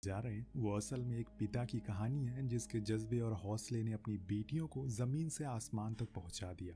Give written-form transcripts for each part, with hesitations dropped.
जा रहे हैं वो असल में एक पिता की कहानी है जिसके जज्बे और हौसले ने अपनी बेटियों को जमीन से आसमान तक पहुंचा दिया।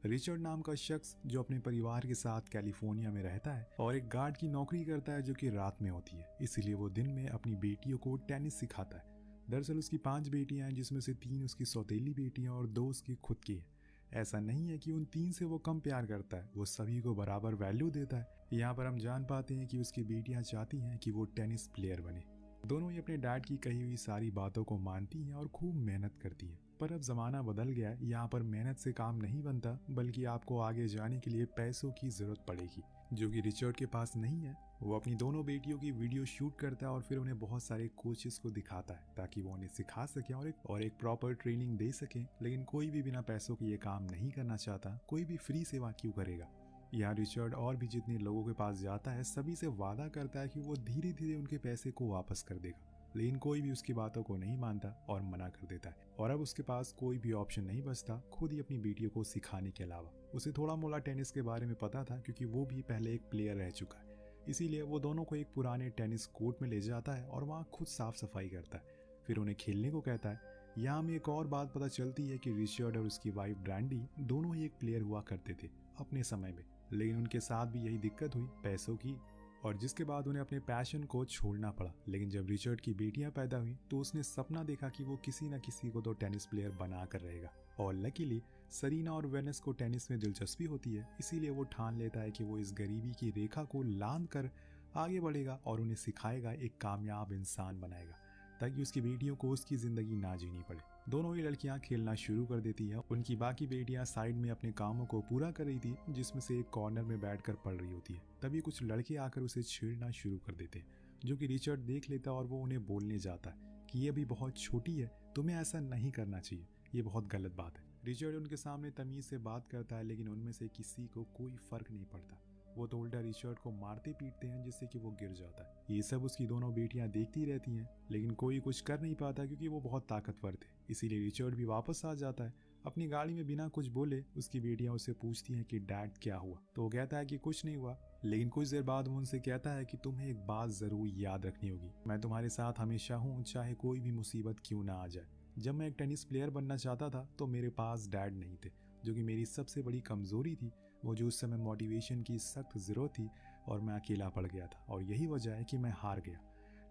रिचर्ड नाम का शख्स जो अपने परिवार के साथ कैलिफोर्निया में रहता है और एक गार्ड की नौकरी करता है जो कि रात में होती है, इसीलिए वो दिन में अपनी बेटियों को टेनिस सिखाता है। दरअसल उसकी 5 बेटियां हैं जिसमें से 3 उसकी सौतेली बेटियां और 2 उसकी खुद की है। ऐसा नहीं है कि उन 3 से वो कम प्यार करता है, वो सभी को बराबर वैल्यू देता है। यहाँ पर हम जान पाते हैं कि उसकी बेटियां चाहती हैं कि वो टेनिस प्लेयर बने। दोनों ही अपने डैड की कही हुई सारी बातों को मानती हैं और खूब मेहनत करती हैं। पर अब जमाना बदल गया है, यहाँ पर मेहनत से काम नहीं बनता बल्कि आपको आगे जाने के लिए पैसों की जरूरत पड़ेगी, जो कि रिचर्ड के पास नहीं है। वो अपनी दोनों बेटियों की वीडियो शूट करता है और फिर उन्हें बहुत सारे कोचेस को दिखाता है ताकि वो उन्हें सिखा सके और एक प्रॉपर ट्रेनिंग दे सके। लेकिन कोई भी बिना पैसों के ये काम नहीं करना चाहता, कोई भी फ्री सेवा क्यों करेगा। यहाँ रिचर्ड और भी जितने लोगों के पास जाता है सभी से वादा करता है कि वो धीरे धीरे उनके पैसे को वापस कर देगा, लेकिन कोई भी उसकी बातों को नहीं मानता और मना कर देता है। और अब उसके पास कोई भी ऑप्शन नहीं बचता खुद ही अपनी बेटियों को सिखाने के अलावा। उसे थोड़ा मोड़ा टेनिस के बारे में पता था क्योंकि वो भी पहले एक प्लेयर रह चुका है, इसीलिए वो दोनों को एक पुराने टेनिस कोर्ट में ले जाता है और वहाँ खुद साफ सफाई करता है, फिर उन्हें खेलने को कहता है। यहाँ हमें एक और बात पता चलती है कि रिचर्ड और उसकी वाइफ ब्रांडी दोनों ही एक प्लेयर हुआ करते थे अपने समय में, लेकिन उनके साथ भी यही दिक्कत हुई, पैसों की, और जिसके बाद उन्हें अपने पैशन को छोड़ना पड़ा। लेकिन जब रिचर्ड की बेटियां पैदा हुई तो उसने सपना देखा कि वो किसी न किसी को तो टेनिस प्लेयर बना कर रहेगा। और लकीली सरीना और वेनस को टेनिस में दिलचस्पी होती है, इसीलिए वो ठान लेता है कि वो इस गरीबी की रेखा को लांघ कर आगे बढ़ेगा और उन्हें सिखाएगा, एक कामयाब इंसान बनाएगा ताकि उसकी बेटियों को उसकी जिंदगी ना जीनी पड़े। दोनों ही लड़कियां खेलना शुरू कर देती हैं। उनकी बाकी बेटियां साइड में अपने कामों को पूरा कर रही थी, जिसमें से एक कॉर्नर में बैठकर पढ़ रही होती है। तभी कुछ लड़के आकर उसे छेड़ना शुरू कर देते हैं, जो कि रिचर्ड देख लेता और वो उन्हें बोलने जाता है कि ये अभी बहुत छोटी है, तुम्हें ऐसा नहीं करना चाहिए, ये बहुत गलत बात है। रिचर्ड उनके सामने तमीज से बात करता है, लेकिन उनमें से किसी को कोई फर्क नहीं पड़ता। वो तो उल्टा रिचर्ड को मारते पीटते हैं जिससे कि वो गिर जाता है। ये सब उसकी दोनों बेटियां देखती रहती हैं, लेकिन कोई कुछ कर नहीं पाता क्योंकि वो बहुत ताकतवर थे। इसीलिए रिचर्ड भी वापस आ जाता है अपनी गाड़ी में बिना कुछ बोले। उसकी बेटियां उससे पूछती हैं कि डैड क्या हुआ, तो वो कहता है कि कुछ नहीं हुआ। लेकिन कुछ देर बाद वो उनसे कहता है कि तुम्हें एक बात जरूर याद रखनी होगी, मैं तुम्हारे साथ हमेशा हूँ, चाहे कोई भी मुसीबत क्यों ना आ जाए। जब मैं एक टेनिस प्लेयर बनना चाहता था तो मेरे पास डैड नहीं थे, जो कि मेरी सबसे बड़ी कमजोरी थी। मुझे उस समय मोटिवेशन की सख्त ज़रूरत थी और मैं अकेला पड़ गया था, और यही वजह है कि मैं हार गया।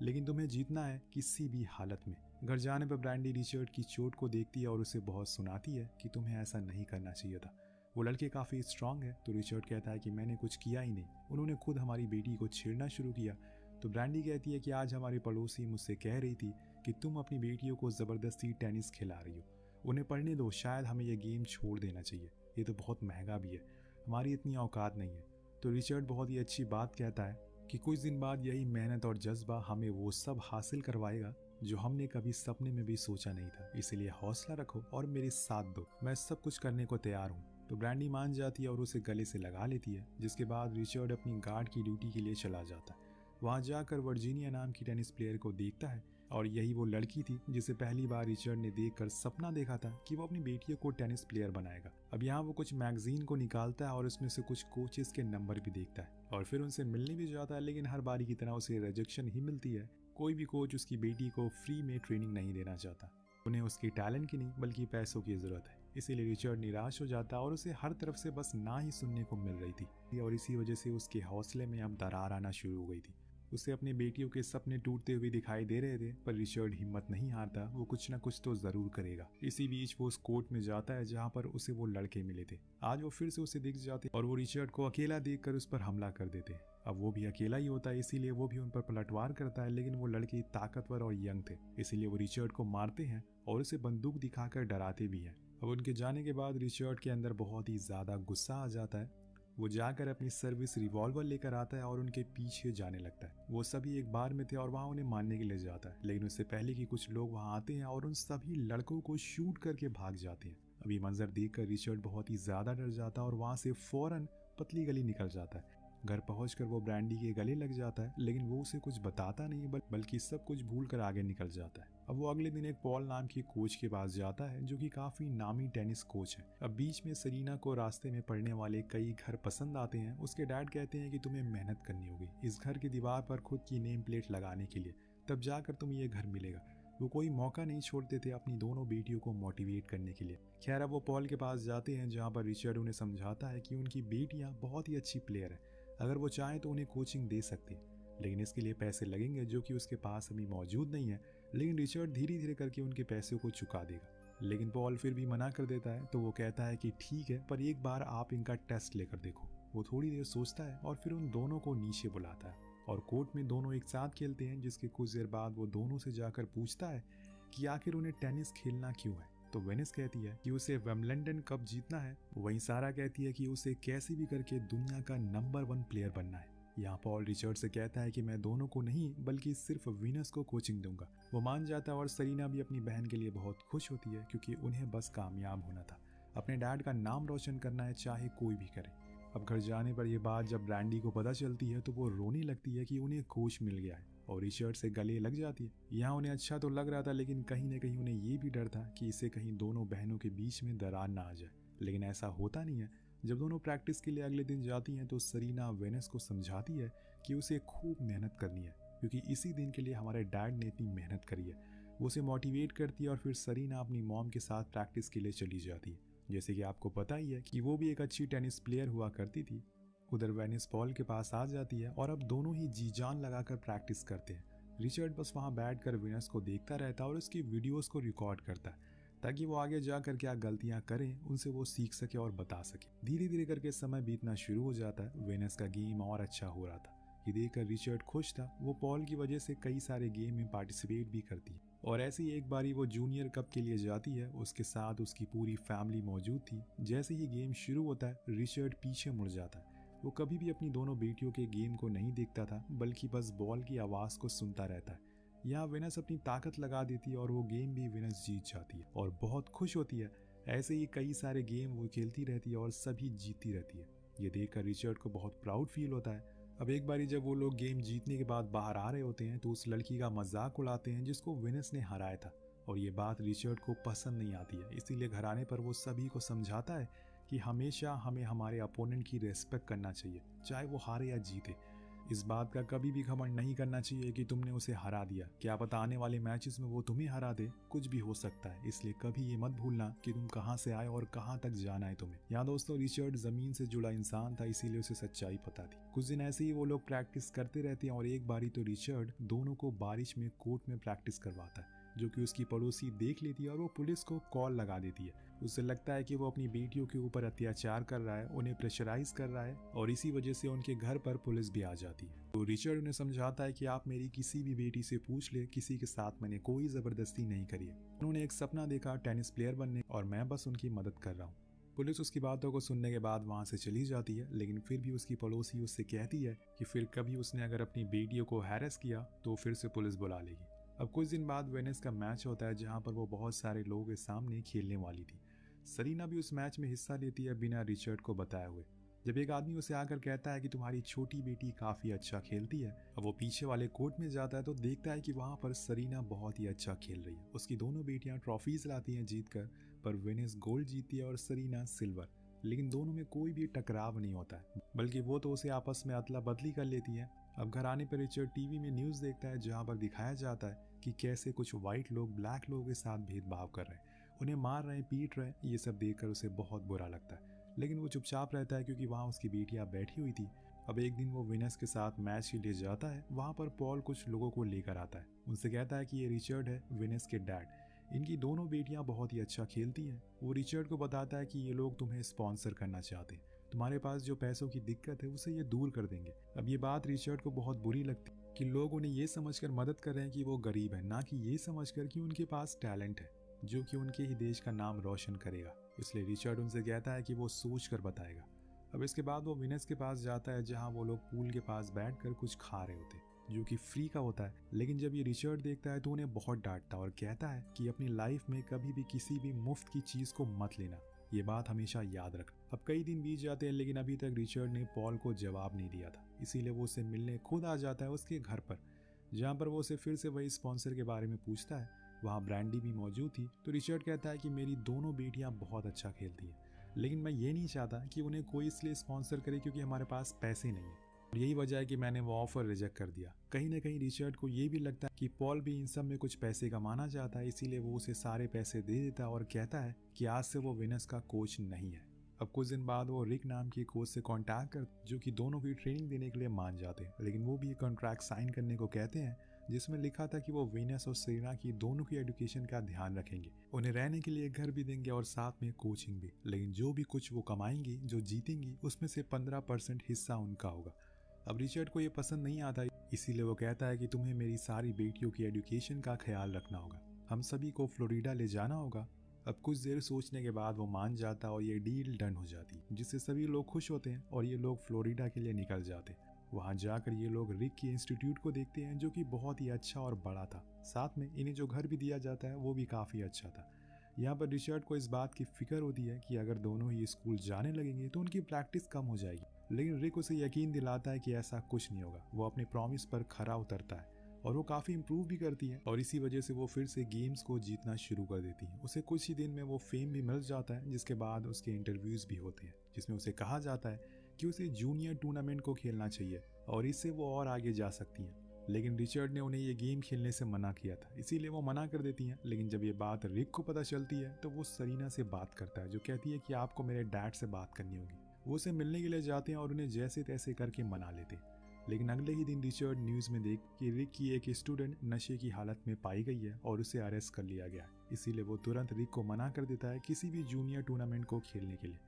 लेकिन तुम्हें जीतना है किसी भी हालत में। घर जाने पर ब्रांडी रिचर्ड की चोट को देखती है और उसे बहुत सुनाती है कि तुम्हें ऐसा नहीं करना चाहिए था। वो लड़के काफ़ी स्ट्रांग है, तो रिचर्ड कहता है कि मैंने कुछ किया ही नहीं, उन्होंने खुद हमारी बेटी को छेड़ना शुरू किया। तो ब्रांडी कहती है कि आज हमारी पड़ोसी मुझसे कह रही थी कि तुम अपनी बेटियों को ज़बरदस्ती टेनिस खिला रही हो, उन्हें पढ़ने दो, शायद हमें यह गेम छोड़ देना चाहिए, ये तो बहुत महंगा भी है, हमारी इतनी औकात नहीं है। तो रिचर्ड बहुत ही अच्छी बात कहता है कि कुछ दिन बाद यही मेहनत और जज्बा हमें वो सब हासिल करवाएगा जो हमने कभी सपने में भी सोचा नहीं था, इसलिए हौसला रखो और मेरे साथ दो, मैं सब कुछ करने को तैयार हूँ। तो ब्रांडी मान जाती है और उसे गले से लगा लेती है, जिसके बाद रिचर्ड अपनी गार्ड की ड्यूटी के लिए चला जाता है। वहां जाकर वर्जीनिया नाम की टेनिस प्लेयर को देखता है, और यही वो लड़की थी जिसे पहली बार रिचर्ड ने देखकर सपना देखा था कि वो अपनी बेटियों को टेनिस प्लेयर बनाएगा। अब यहाँ वो कुछ मैगजीन को निकालता है और उसमें से कुछ कोचेस के नंबर भी देखता है और फिर उनसे मिलने भी जाता है, लेकिन हर बारी की तरह उसे रिजेक्शन ही मिलती है। कोई भी कोच उसकी बेटी को फ्री में ट्रेनिंग नहीं देना चाहता, उन्हें उसकी टैलेंट की नहीं बल्कि पैसों की जरूरत है। इसीलिए रिचर्ड निराश हो जाता है और उसे हर तरफ से बस ना ही सुनने को मिल रही थी, और इसी वजह से उसके हौसले में अब दरार आना शुरू हो गई थी। उसे अपनी बेटियों के सपने टूटते हुए दिखाई दे रहे थे, पर रिचर्ड हिम्मत नहीं हारता, वो कुछ ना कुछ तो जरूर करेगा। इसी बीच वो उस कोर्ट में जाता है जहाँ पर उसे वो लड़के मिले थे। आज वो फिर से उसे दिख जाते और वो रिचर्ड को अकेला देखकर उस पर हमला कर देते। अब वो भी अकेला ही होता है, इसीलिए वो भी उन पर पलटवार करता है, लेकिन वो लड़के ताकतवर और यंग थे, इसीलिए वो रिचर्ड को मारते हैं और उसे बंदूक दिखाकर डराते भी हैं। अब उनके जाने के बाद रिचर्ड के अंदर बहुत ही ज्यादा गुस्सा आ जाता है। वो जाकर अपनी सर्विस रिवॉल्वर लेकर आता है और उनके पीछे जाने लगता है। वो सभी एक बार में थे और वहां उन्हें मारने के लिए जाता है, लेकिन उससे पहले कि कुछ लोग वहां आते हैं और उन सभी लड़कों को शूट करके भाग जाते हैं। अब ये मंजर देखकर रिचर्ड बहुत ही ज्यादा डर जाता है और वहां से फौरन पतली गली निकल जाता है। घर पहुंचकर वो ब्रांडी के गले लग जाता है, लेकिन वो उसे कुछ बताता नहीं बल्कि सब कुछ भूलकर आगे निकल जाता है। अब वो अगले दिन एक पॉल नाम की कोच के पास जाता है, जो कि काफी नामी टेनिस कोच है। अब बीच में सरीना को रास्ते में पड़ने वाले कई घर पसंद आते हैं। उसके डैड कहते हैं कि तुम्हें मेहनत करनी होगी इस घर की दीवार पर खुद की नेम प्लेट लगाने के लिए, तब जाकर तुम्हें ये घर मिलेगा। वो कोई मौका नहीं छोड़ते थे अपनी दोनों बेटियों को मोटिवेट करने के लिए। खैर अब वो पॉल के पास जाते हैं जहाँ पर रिचर्ड उन्हें समझाता है कि उनकी बेटियाँ बहुत ही अच्छी प्लेयर हैं, अगर वो चाहें तो उन्हें कोचिंग दे सकती हैं, लेकिन इसके लिए पैसे लगेंगे जो कि उसके पास अभी मौजूद नहीं है। लेकिन रिचर्ड धीरे धीरे करके उनके पैसे को चुका देगा, लेकिन पॉल फिर भी मना कर देता है। तो वो कहता है कि ठीक है, पर एक बार आप इनका टेस्ट लेकर देखो। वो थोड़ी देर सोचता है और फिर उन दोनों को नीचे बुलाता है और कोर्ट में दोनों एक साथ खेलते हैं, जिसके कुछ देर बाद वो दोनों से जाकर पूछता है कि आखिर उन्हें टेनिस खेलना क्यों है। तो वेनिस कहती है कि उसे विंबलडन कप जीतना है। वहीं सारा कहती है कि उसे कैसे भी करके दुनिया का नंबर 1 प्लेयर बनना है। यहाँ पॉल रिचर्ड से कहता है कि मैं दोनों को नहीं बल्कि सिर्फ वीनस को कोचिंग दूंगा। वो मान जाता है और सरीना भी अपनी बहन के लिए बहुत खुश होती है, क्योंकि उन्हें बस कामयाब होना था, अपने डैड का नाम रोशन करना है, चाहे कोई भी करे। अब घर जाने पर यह बात जब ब्रैंडी को पता चलती है तो वो रोने लगती है कि उन्हें कोच मिल गया है और रिचर्ड से गले लग जाती है। यहाँ उन्हें अच्छा तो लग रहा था, लेकिन कहीं ना कहीं उन्हें ये भी डर था कि इससे कहीं दोनों बहनों के बीच में दरार ना आ जाए। लेकिन ऐसा होता नहीं है। जब दोनों प्रैक्टिस के लिए अगले दिन जाती हैं तो सरीना वेनिस को समझाती है कि उसे खूब मेहनत करनी है, क्योंकि इसी दिन के लिए हमारे डैड ने इतनी मेहनत करी है। वो उसे मोटिवेट करती है और फिर सरीना अपनी मॉम के साथ प्रैक्टिस के लिए चली जाती है। जैसे कि आपको पता ही है कि वो भी एक अच्छी टेनिस प्लेयर हुआ करती थी। उधर वेनिस पॉल के पास आ जाती है और अब दोनों ही जी जान लगाकर प्रैक्टिस करते हैं। रिचर्ड बस वहाँ बैठकर वेनिस को देखता रहता है और उसकी वीडियोस को रिकॉर्ड करता है, ताकि वो आगे जाकर क्या गलतियां करें उनसे वो सीख सके और बता सके। धीरे धीरे करके समय बीतना शुरू हो जाता है। वेनिस का गेम और अच्छा हो रहा था। ये देखकर रिचर्ड खुश था। वो पॉल की वजह से कई सारे गेम में पार्टिसिपेट भी करती है और ऐसे ही एक बारी वो जूनियर कप के लिए जाती है। उसके साथ उसकी पूरी फैमिली मौजूद थी। जैसे ही गेम शुरू होता है रिचर्ड पीछे मुड़ जाता है। वो कभी भी अपनी दोनों बेटियों के गेम को नहीं देखता था, बल्कि बस बॉल की आवाज़ को सुनता रहता है। यहाँ वेनस अपनी ताकत लगा देती है और वो गेम भी वेनस जीत जाती है और बहुत खुश होती है। ऐसे ही कई सारे गेम वो खेलती रहती है और सभी जीतती रहती है। ये देखकर रिचर्ड को बहुत प्राउड फील होता है। अब एक बारी जब वो लोग गेम जीतने के बाद बाहर आ रहे होते हैं तो उस लड़की का मजाक उड़ाते हैं जिसको वेनस ने हराया था, और ये बात रिचर्ड को पसंद नहीं आती है। इसीलिए घर आने पर वो सभी को समझाता है कि हमेशा हमें हमारे अपोनेंट की रेस्पेक्ट करना चाहिए, चाहे वो हारे या जीते। इस बात का कभी भी घमंड नहीं करना चाहिए कि तुमने उसे हरा दिया, क्या पता आने वाले मैचेस में वो तुम्हें हरा दे, कुछ भी हो सकता है। इसलिए कभी ये मत भूलना कि तुम कहाँ से आए और कहाँ तक जाना है तुम्हें। यहाँ दोस्तों रिचर्ड जमीन से जुड़ा इंसान था, इसीलिए उसे सच्चाई पता थी। कुछ दिन ऐसे ही वो लोग प्रैक्टिस करते रहते हैं और एक बारी तो रिचर्ड दोनों को बारिश में कोर्ट में प्रैक्टिस करवाता है, जो कि उसकी पड़ोसी देख लेती है और वो पुलिस को कॉल लगा देती है। उसे लगता है कि वो अपनी बेटियों के ऊपर अत्याचार कर रहा है, उन्हें प्रेशराइज कर रहा है, और इसी वजह से उनके घर पर पुलिस भी आ जाती है। तो रिचर्ड उन्हें समझाता है कि आप मेरी किसी भी बेटी से पूछ ले, किसी के साथ मैंने कोई जबरदस्ती नहीं करी है। उन्होंने एक सपना देखा टेनिस प्लेयर बनने, और मैं बस उनकी मदद कर रहा हूँ। पुलिस उसकी बातों को सुनने के बाद वहाँ से चली जाती है, लेकिन फिर भी उसकी पड़ोसी उससे कहती है कि फिर कभी उसने अगर अपनी बेटियों को हैरेस किया तो फिर से पुलिस बुला लेगी। अब कुछ दिन बाद वेनिस का मैच होता है जहाँ पर वो बहुत सारे लोगों के सामने खेलने वाली थी। सरीना भी उस मैच में हिस्सा लेती है बिना रिचर्ड को बताए हुए। जब एक आदमी उसे आकर कहता है कि तुम्हारी छोटी बेटी काफ़ी अच्छा खेलती है, अब वो पीछे वाले कोर्ट में जाता है तो देखता है कि वहाँ पर सरीना बहुत ही अच्छा खेल रही है। उसकी दोनों बेटियाँ ट्रॉफीज लाती हैं जीत कर, पर वेनिस गोल्ड जीतती है और सरीना सिल्वर। लेकिन दोनों में कोई भी टकराव नहीं होता है, बल्कि वो तो उसे आपस में अदला बदली कर लेती है। अब घर आने पर रिचर्ड टीवी में न्यूज़ देखता है जहाँ पर दिखाया जाता है कि कैसे कुछ वाइट लोग ब्लैक लोगों के साथ भेदभाव कर रहे हैं, उन्हें मार रहे हैं, पीट रहे हैं। ये सब देखकर उसे बहुत बुरा लगता है, लेकिन वो चुपचाप रहता है क्योंकि वहाँ उसकी बेटियाँ बैठी हुई थी। अब एक दिन वो वेनस के साथ मैच के लिए जाता है। वहाँ पर पॉल कुछ लोगों को लेकर आता है। उनसे कहता है कि ये रिचर्ड है, वेनस के डैड। इनकी दोनों बेटियां बहुत ही अच्छा खेलती हैं। वो रिचर्ड को बताता है कि ये लोग तुम्हें स्पॉन्सर करना चाहते हैं, तुम्हारे पास जो पैसों की दिक्कत है उसे ये दूर कर देंगे। अब ये बात रिचर्ड को बहुत बुरी लगती है कि लोग उन्हें ये समझकर मदद कर रहे हैं कि वो गरीब है, ना कि ये समझकर कि उनके पास टैलेंट है जो कि उनके ही देश का नाम रोशन करेगा। इसलिए रिचर्ड उनसे कहता है कि वो सोच कर बताएगा। अब इसके बाद वो विनस के पास जाता है जहाँ वो लोग पूल के पास बैठकर कुछ खा रहे होते जो कि फ्री का होता है। लेकिन जब ये रिचर्ड देखता है तो उन्हें बहुत डांटता और कहता है कि अपनी लाइफ में कभी भी किसी भी मुफ्त की चीज को मत लेना, ये बात हमेशा याद रख। अब कई दिन बीत जाते हैं लेकिन अभी तक रिचर्ड ने पॉल को जवाब नहीं दिया था, इसीलिए वो उसे मिलने खुद आ जाता है उसके घर पर, जहाँ पर वो उसे फिर से वही स्पॉन्सर के बारे में पूछता है। वहाँ ब्रैंडी भी मौजूद थी। तो रिचर्ड कहता है कि मेरी दोनों बेटियां बहुत अच्छा खेलती हैं, लेकिन मैं ये नहीं चाहता कि उन्हें कोई इसलिए स्पॉन्सर करे क्योंकि हमारे पास पैसे नहीं है। और यही वजह है कि मैंने वो ऑफर रिजेक्ट कर दिया। कहीं ना कहीं रिचर्ड को ये भी लगता है कि पॉल भी इन सब में कुछ पैसे कमाना चाहता है, इसीलिए वो उसे सारे पैसे दे देता है और कहता है कि आज से वो विनस का कोच नहीं है। अब कुछ दिन बाद वो रिक नाम के कोच से कांटेक्ट कर, जो कि दोनों की ट्रेनिंग देने के लिए मान जाते हैं, लेकिन वो भी एक कॉन्ट्रैक्ट साइन करने को कहते हैं जिसमें लिखा था कि वो वीनस और सेरेना की दोनों की एजुकेशन का ध्यान रखेंगे, उन्हें रहने के लिए घर भी देंगे और साथ में कोचिंग भी, लेकिन जो भी कुछ वो कमाएंगी, जो जीतेंगी, उसमें से 15% हिस्सा उनका होगा। अब रिचर्ड को ये पसंद नहीं आता, इसीलिए वो कहता है कि तुम्हें मेरी सारी बेटियों की एजुकेशन का ख्याल रखना होगा, हम सभी को फ्लोरिडा ले जाना होगा। अब कुछ देर सोचने के बाद वो मान जाता और ये डील डन हो जाती, जिससे सभी लोग खुश होते हैं और ये लोग फ्लोरिडा के लिए निकल जाते हैं। वहाँ जाकर ये लोग रिक के इंस्टीट्यूट को देखते हैं, जो कि बहुत ही अच्छा और बड़ा था। साथ में इन्हें जो घर भी दिया जाता है वो भी काफ़ी अच्छा था। यहाँ पर रिचर्ड को इस बात की फिक्र होती है कि अगर दोनों ही स्कूल जाने लगेंगे तो उनकी प्रैक्टिस कम हो जाएगी, लेकिन रिक उसे यकीन दिलाता है कि ऐसा कुछ नहीं होगा। वो अपने प्रॉमिस पर खरा उतरता है और वो काफ़ी इम्प्रूव भी करती है और इसी वजह से वो फिर से गेम्स को जीतना शुरू कर देती है। उसे कुछ ही दिन में वो फेम भी मिल जाता है, जिसके बाद उसके इंटरव्यूज़ भी होते हैं जिसमें उसे कहा जाता है कि उसे जूनियर टूर्नामेंट को खेलना चाहिए और इससे वो और आगे जा सकती हैं। लेकिन रिचर्ड ने उन्हें ये गेम खेलने से मना किया था, इसीलिए वो मना कर देती हैं। लेकिन जब ये बात रिक को पता चलती है तो वो सेरेना से बात करता है, जो कहती है कि आपको मेरे डैड से बात करनी होगी। वो उसे मिलने के लिए जाते हैं और उन्हें जैसे तैसे करके मना लेते हैं। लेकिन अगले ही दिन रिचर्ड न्यूज़ में देख कि रिक की एक स्टूडेंट नशे की हालत में पाई गई है और उसे अरेस्ट कर लिया गया है, इसीलिए वो तुरंत रिक को मना कर देता है किसी भी जूनियर टूर्नामेंट को खेलने के लिए।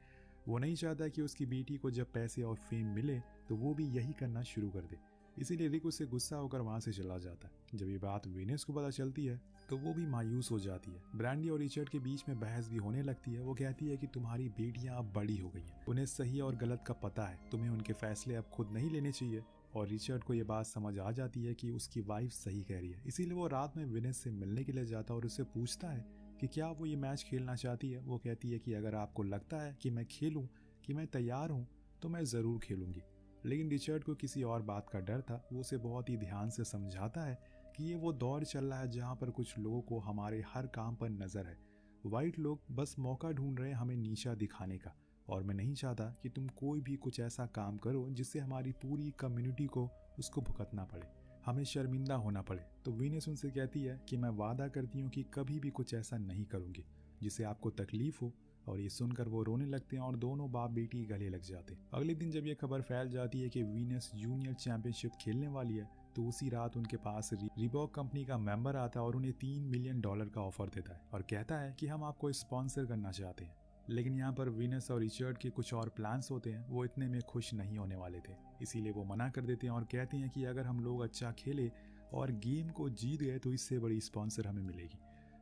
वो नहीं चाहता कि उसकी बेटी को जब पैसे और फेम मिले तो वो भी यही करना शुरू कर दे, इसीलिए रिक उससे गुस्सा होकर वहाँ से चला जाता है। जब ये बात वीनस को पता चलती है तो वो भी मायूस हो जाती है। ब्रांडी और रिचर्ड के बीच में बहस भी होने लगती है। वो कहती है कि तुम्हारी बेटियां अब बड़ी हो गई हैं, उन्हें सही और गलत का पता है, तुम्हें उनके फैसले अब खुद नहीं लेने चाहिए। और रिचर्ड को ये बात समझ आ जाती है कि उसकी वाइफ सही कह रही है, इसीलिए वो रात में विनेस से मिलने के लिए जाता है और उससे पूछता है कि क्या वो ये मैच खेलना चाहती है। वो कहती है कि अगर आपको लगता है कि मैं खेलूं, कि मैं तैयार हूं, तो मैं ज़रूर खेलूंगी। लेकिन रिचर्ड को किसी और बात का डर था। वो उसे बहुत ही ध्यान से समझाता है कि ये वो दौर चल रहा है जहाँ पर कुछ लोगों को हमारे हर काम पर नज़र है। वाइट लोग बस मौका ढूंढ रहे हैं हमें नीचा दिखाने का, और मैं नहीं चाहता कि तुम कोई भी कुछ ऐसा काम करो जिससे हमारी पूरी कम्युनिटी को उसको भुगतना पड़े, हमें शर्मिंदा होना पड़े। तो वीनस उनसे कहती है कि मैं वादा करती हूँ कि कभी भी कुछ ऐसा नहीं करूँगी जिससे आपको तकलीफ हो। और ये सुनकर वो रोने लगते हैं और दोनों बाप बेटी गले लग जाते हैं। अगले दिन जब ये खबर फैल जाती है कि वीनस जूनियर चैंपियनशिप खेलने वाली है, तो उसी रात उनके पास रिबॉक कंपनी का मेंबर आता है और उन्हें $3 मिलियन का ऑफर देता है और कहता है कि हम आपको स्पॉन्सर करना चाहते हैं। लेकिन यहाँ पर वीनस और रिचर्ड के कुछ और प्लान्स होते हैं, वो इतने में खुश नहीं होने वाले थे, इसीलिए वो मना कर देते हैं और कहते हैं कि अगर हम लोग अच्छा खेले और गेम को जीत गए तो इससे बड़ी स्पॉन्सर हमें मिलेगी।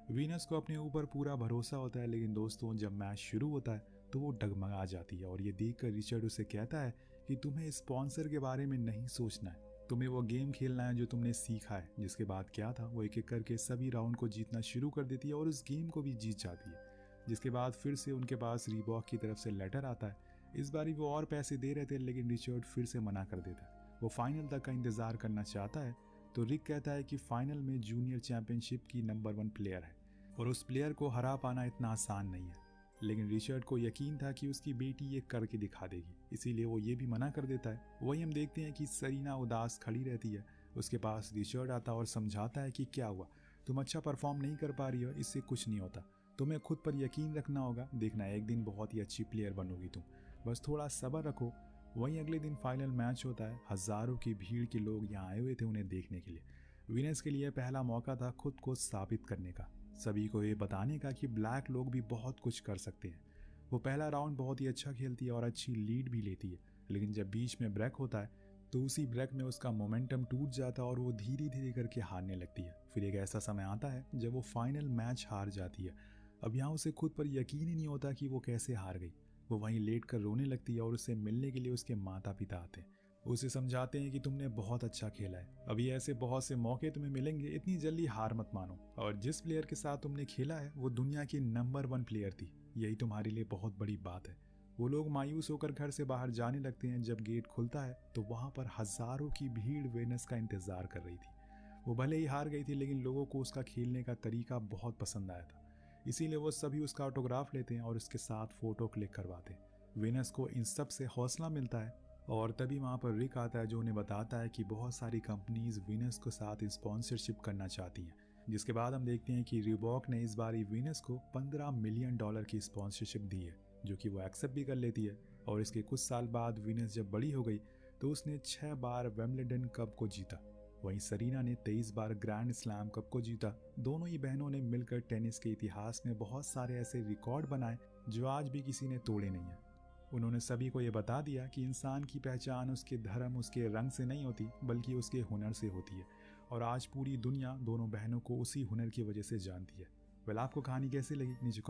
वीनस को अपने ऊपर पूरा भरोसा होता है, लेकिन दोस्तों जब मैच शुरू होता है तो वो डगमगा जाती है और ये देखकर रिचर्ड उसे कहता है कि तुम्हें स्पॉन्सर के बारे में नहीं सोचना है, तुम्हें वो गेम खेलना है जो तुमने सीखा है। जिसके बाद क्या था, वो एक एक करके सभी राउंड को जीतना शुरू कर देती है और उस गेम को भी जीत जाती है। जिसके बाद फिर से उनके पास रीबॉक की तरफ से लेटर आता है। इस बारी वो और पैसे दे रहे थे, लेकिन रिचर्ड फिर से मना कर देता है। वो फाइनल तक का इंतजार करना चाहता है, तो रिक कहता है कि फाइनल में जूनियर चैंपियनशिप की नंबर 1 प्लेयर है और उस प्लेयर को हरा पाना इतना आसान नहीं है। लेकिन रिचर्ड को यकीन था कि उसकी बेटी ये करके दिखा देगी, इसीलिए वो ये भी मना कर देता है। वही हम देखते हैं कि सेरेना उदास खड़ी रहती है। उसके पास रिचर्ड आता और समझाता है कि क्या हुआ, तुम अच्छा परफॉर्म नहीं कर पा रही हो, इससे कुछ नहीं होता, तुम्हें खुद पर यकीन रखना होगा, देखना एक दिन बहुत ही अच्छी प्लेयर बनोगी तुम, बस थोड़ा सब्र रखो। वहीं अगले दिन फाइनल मैच होता है। हजारों की भीड़ के लोग यहाँ आए हुए थे उन्हें देखने के लिए। विनर्स के लिए पहला मौका था खुद को साबित करने का, सभी को ये बताने का कि ब्लैक लोग भी बहुत कुछ कर सकते हैं। वो पहला राउंड बहुत ही अच्छा खेलती है और अच्छी लीड भी लेती है, लेकिन जब बीच में ब्रेक होता है तो उसी ब्रेक में उसका मोमेंटम टूट जाता है और वो धीरे धीरे करके हारने लगती है। फिर एक ऐसा समय आता है जब वो फाइनल मैच हार जाती है। अब यहाँ उसे खुद पर यकीन ही नहीं होता कि वो कैसे हार गई। वो वहीं लेट कर रोने लगती है और उससे मिलने के लिए उसके माता पिता आते हैं। उसे समझाते हैं कि तुमने बहुत अच्छा खेला है, अभी ऐसे बहुत से मौके तुम्हें मिलेंगे, इतनी जल्दी हार मत मानो, और जिस प्लेयर के साथ तुमने खेला है वो दुनिया की नंबर 1 प्लेयर थी, यही तुम्हारे लिए बहुत बड़ी बात है। वो लोग मायूस होकर घर से बाहर जाने लगते हैं। जब गेट खुलता है तो वहाँ पर हजारों की भीड़ वेनस का इंतजार कर रही थी। वो भले ही हार गई थी, लेकिन लोगों को उसका खेलने का तरीका बहुत पसंद आया था, इसीलिए वो सभी उसका ऑटोग्राफ लेते हैं और उसके साथ फोटो क्लिक करवाते हैं। वेनस को इन सब से हौसला मिलता है और तभी वहाँ पर रिक आता है जो उन्हें बताता है कि बहुत सारी कंपनीज वीनस को साथ स्पॉन्सरशिप करना चाहती हैं। जिसके बाद हम देखते हैं कि रीबॉक ने इस बार वीनस को $15 मिलियन की स्पॉन्सरशिप दी है, जो कि वो एक्सेप्ट भी कर लेती है। और इसके कुछ साल बाद वीनस जब बड़ी हो गई तो उसने 6 बार विंबलडन कप को जीता। वहीं सरीना ने 23 बार ग्रैंड स्लैम कप को जीता। दोनों ही बहनों ने मिलकर टेनिस के इतिहास में बहुत सारे ऐसे रिकॉर्ड बनाए जो आज भी किसी ने तोड़े नहीं हैं। उन्होंने सभी को ये बता दिया कि इंसान की पहचान उसके धर्म, उसके रंग से नहीं होती, बल्कि उसके हुनर से होती है। और आज पूरी दुनिया दोनों बहनों को उसी हुनर की वजह से जानती है। वेल, आपको कहानी कैसी लगी नीचे